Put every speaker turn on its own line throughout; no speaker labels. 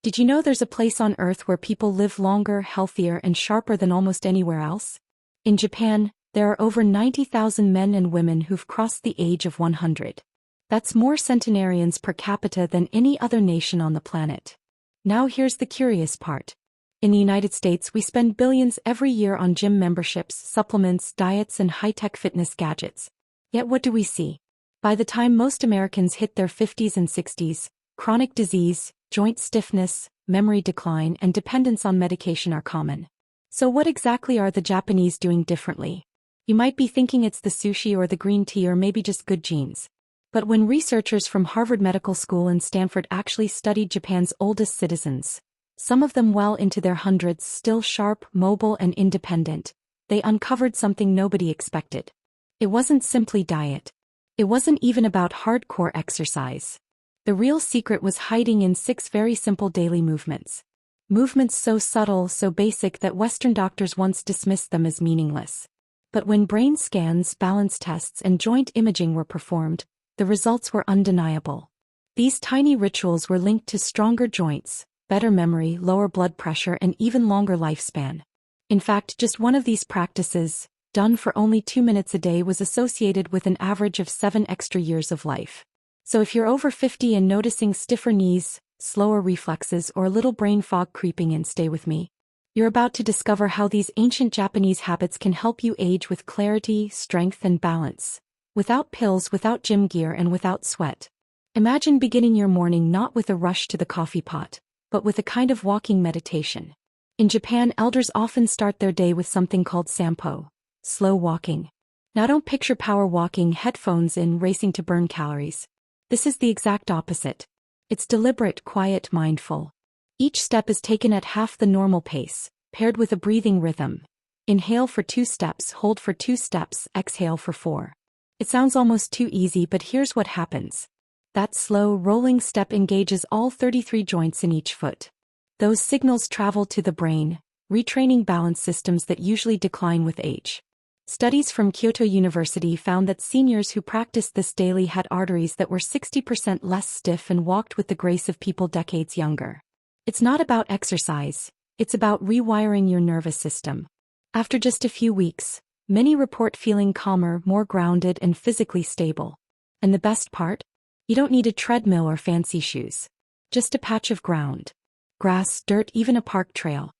Did you know there's a place on Earth where people live longer, healthier, and sharper than almost anywhere else? In Japan, there are over 90,000 men and women who've crossed the age of 100. That's more centenarians per capita than any other nation on the planet. Now here's the curious part. In the United States, we spend billions every year on gym memberships, supplements, diets, and high-tech fitness gadgets. Yet what do we see? By the time most Americans hit their 50s and 60s, chronic disease, joint stiffness, memory decline, and dependence on medication are common. So what exactly are the Japanese doing differently? You might be thinking it's the sushi or the green tea or maybe just good genes. But when researchers from Harvard Medical School and Stanford actually studied Japan's oldest citizens, some of them well into their hundreds, still sharp, mobile, and independent, they uncovered something nobody expected. It wasn't simply diet. It wasn't even about hardcore exercise. The real secret was hiding in 6 very simple daily movements. Movements so subtle, so basic that Western doctors once dismissed them as meaningless. But when brain scans, balance tests, and joint imaging were performed, the results were undeniable. These tiny rituals were linked to stronger joints, better memory, lower blood pressure, and even longer lifespan. In fact, just one of these practices, done for only 2 minutes a day, was associated with an average of 7 extra years of life. So if you're over 50 and noticing stiffer knees, slower reflexes, or a little brain fog creeping in, stay with me. You're about to discover how these ancient Japanese habits can help you age with clarity, strength, and balance. Without pills, without gym gear, and without sweat. Imagine beginning your morning not with a rush to the coffee pot, but with a kind of walking meditation. In Japan, elders often start their day with something called sampo, slow walking. Now don't picture power walking, headphones in, racing to burn calories. This is the exact opposite. It's deliberate, quiet, mindful. Each step is taken at half the normal pace, paired with a breathing rhythm. Inhale for 2 steps, hold for 2 steps, exhale for 4. It sounds almost too easy, but here's what happens. That slow, rolling step engages all 33 joints in each foot. Those signals travel to the brain, retraining balance systems that usually decline with age. Studies from Kyoto University found that seniors who practiced this daily had arteries that were 60% less stiff and walked with the grace of people decades younger. It's not about exercise, it's about rewiring your nervous system. After just a few weeks, many report feeling calmer, more grounded, and physically stable. And the best part? You don't need a treadmill or fancy shoes. Just a patch of ground. Grass, dirt, even a park trail.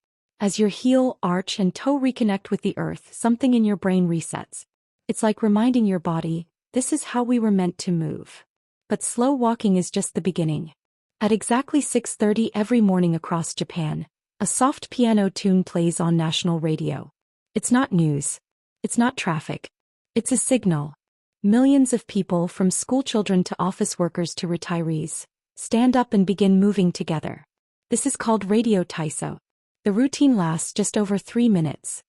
As your heel, arch, and toe reconnect with the earth, something in your brain resets. It's like reminding your body, this is how we were meant to move. But slow walking is just the beginning. At exactly 6:30 every morning across Japan, a soft piano tune plays on national radio. It's not news. It's not traffic. It's a signal. Millions of people, from schoolchildren to office workers to retirees, stand up and begin moving together. This is called radio taiso. The routine lasts just over 3 minutes.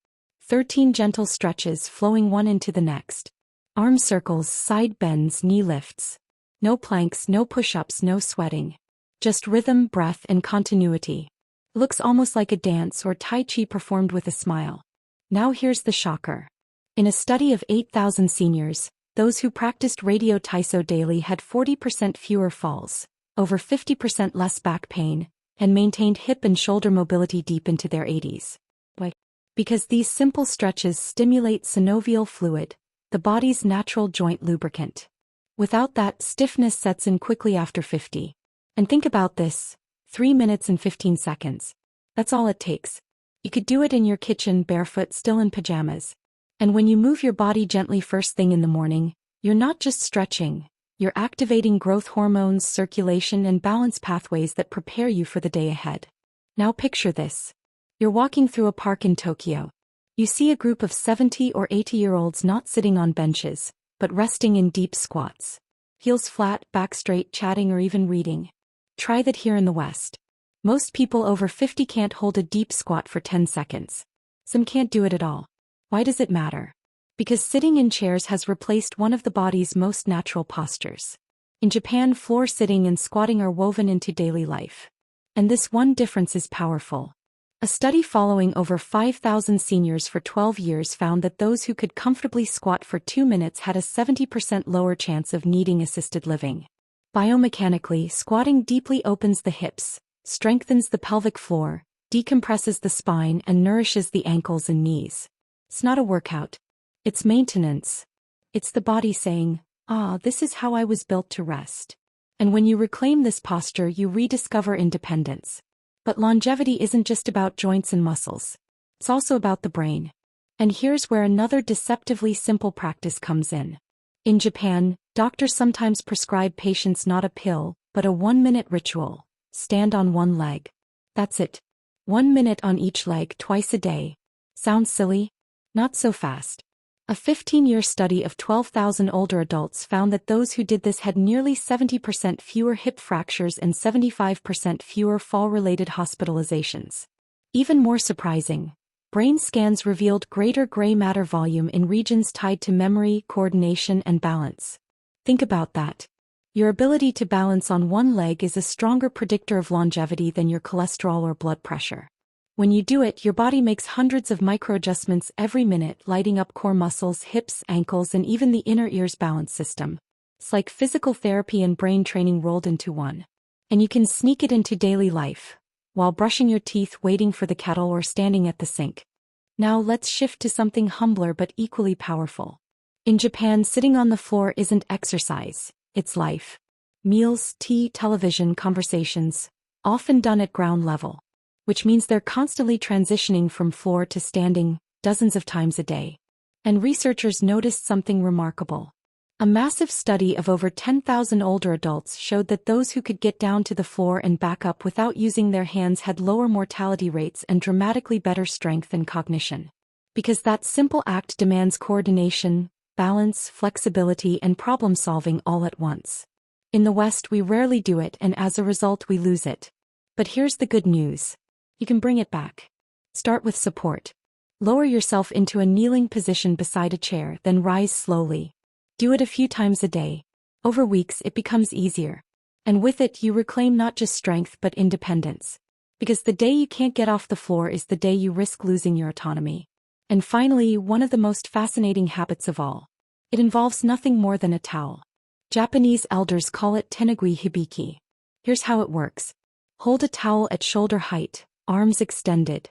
13 gentle stretches flowing one into the next. Arm circles, side bends, knee lifts. No planks, no push-ups, no sweating. Just rhythm, breath, and continuity. It looks almost like a dance or Tai Chi performed with a smile. Now here's the shocker. In a study of 8,000 seniors, those who practiced radio taiso daily had 40% fewer falls, over 50% less back pain, and maintained hip and shoulder mobility deep into their 80s. Why? Because these simple stretches stimulate synovial fluid, the body's natural joint lubricant. Without that, stiffness sets in quickly after 50. And think about this, 3 minutes and 15 seconds. That's all it takes. You could do it in your kitchen, barefoot, still in pajamas. And when you move your body gently first thing in the morning, you're not just stretching, you're activating growth hormones, circulation, and balance pathways that prepare you for the day ahead. Now picture this. You're walking through a park in Tokyo. You see a group of 70 or 80-year-olds not sitting on benches, but resting in deep squats. Heels flat, back straight, chatting or even reading. Try that here in the West. Most people over 50 can't hold a deep squat for 10 seconds. Some can't do it at all. Why does it matter? Because sitting in chairs has replaced one of the body's most natural postures. In Japan, floor sitting and squatting are woven into daily life. And this one difference is powerful. A study following over 5,000 seniors for 12 years found that those who could comfortably squat for 2 minutes had a 70% lower chance of needing assisted living. Biomechanically, squatting deeply opens the hips, strengthens the pelvic floor, decompresses the spine, and nourishes the ankles and knees. It's not a workout. It's maintenance. It's the body saying, this is how I was built to rest. And when you reclaim this posture, you rediscover independence. But longevity isn't just about joints and muscles. It's also about the brain. And here's where another deceptively simple practice comes in. In Japan, doctors sometimes prescribe patients not a pill, but a 1-minute ritual. Stand on one leg. That's it. 1 minute on each leg twice a day. Sounds silly? Not so fast. A 15-year study of 12,000 older adults found that those who did this had nearly 70% fewer hip fractures and 75% fewer fall-related hospitalizations. Even more surprising, brain scans revealed greater gray matter volume in regions tied to memory, coordination, and balance. Think about that. Your ability to balance on one leg is a stronger predictor of longevity than your cholesterol or blood pressure. When you do it, your body makes hundreds of micro-adjustments every minute, lighting up core muscles, hips, ankles, and even the inner ear's balance system. It's like physical therapy and brain training rolled into one. And you can sneak it into daily life, while brushing your teeth, waiting for the kettle, or standing at the sink. Now let's shift to something humbler but equally powerful. In Japan, sitting on the floor isn't exercise, it's life. Meals, tea, television, conversations, often done at ground level. Which means they're constantly transitioning from floor to standing, dozens of times a day. And researchers noticed something remarkable. A massive study of over 10,000 older adults showed that those who could get down to the floor and back up without using their hands had lower mortality rates and dramatically better strength and cognition. Because that simple act demands coordination, balance, flexibility, and problem-solving all at once. In the West, we rarely do it, and as a result, we lose it. But here's the good news. You can bring it back. Start with support. Lower yourself into a kneeling position beside a chair, then rise slowly. Do it a few times a day. Over weeks, it becomes easier. And with it, you reclaim not just strength but independence. Because the day you can't get off the floor is the day you risk losing your autonomy. And finally, one of the most fascinating habits of all. It involves nothing more than a towel. Japanese elders call it tenugui hibiki. Here's how it works. Hold a towel at shoulder height, arms extended.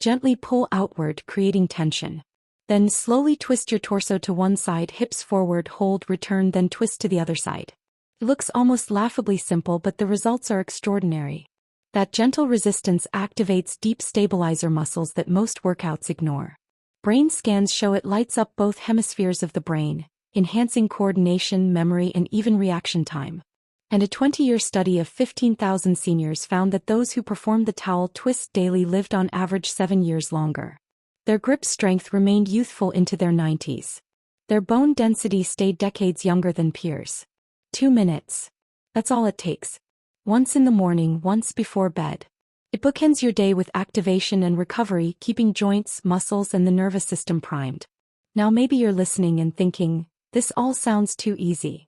Gently pull outward, creating tension. Then slowly twist your torso to one side, hips forward, hold, return, then twist to the other side. It looks almost laughably simple, but the results are extraordinary. That gentle resistance activates deep stabilizer muscles that most workouts ignore. Brain scans show it lights up both hemispheres of the brain, enhancing coordination, memory, and even reaction time. And a 20-year study of 15,000 seniors found that those who performed the towel twist daily lived on average 7 years longer. Their grip strength remained youthful into their 90s. Their bone density stayed decades younger than peers. 2 minutes. That's all it takes. Once in the morning, once before bed. It bookends your day with activation and recovery, keeping joints, muscles, and the nervous system primed. Now maybe you're listening and thinking, this all sounds too easy.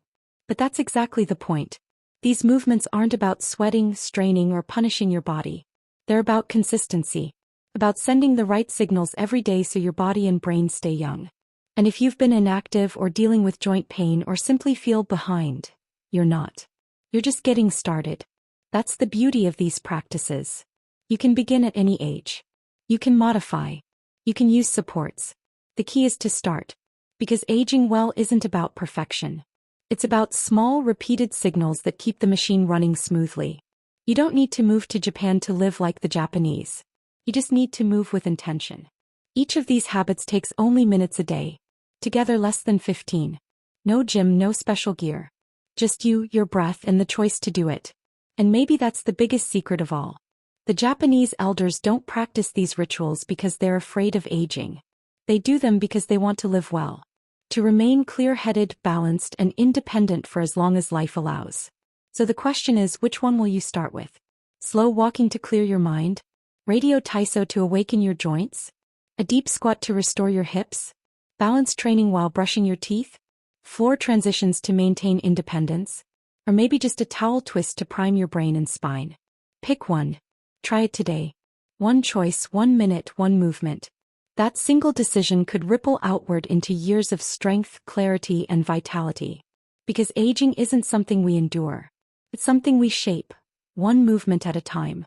But that's exactly the point. These movements aren't about sweating, straining, or punishing your body. They're about consistency. About sending the right signals every day so your body and brain stay young. And if you've been inactive or dealing with joint pain or simply feel behind, you're not. You're just getting started. That's the beauty of these practices. You can begin at any age. You can modify. You can use supports. The key is to start. Because aging well isn't about perfection. It's about small, repeated signals that keep the machine running smoothly. You don't need to move to Japan to live like the Japanese. You just need to move with intention. Each of these habits takes only minutes a day. Together less than 15. No gym, no special gear. Just you, your breath, and the choice to do it. And maybe that's the biggest secret of all. The Japanese elders don't practice these rituals because they're afraid of aging. They do them because they want to live well. To remain clear-headed, balanced, and independent for as long as life allows. So the question is, which one will you start with? Slow walking to clear your mind? Radio Taiso to awaken your joints? A deep squat to restore your hips? Balance training while brushing your teeth? Floor transitions to maintain independence? Or maybe just a towel twist to prime your brain and spine? Pick one. Try it today. One choice, 1 minute, one movement. That single decision could ripple outward into years of strength, clarity, and vitality. Because aging isn't something we endure. It's something we shape, one movement at a time.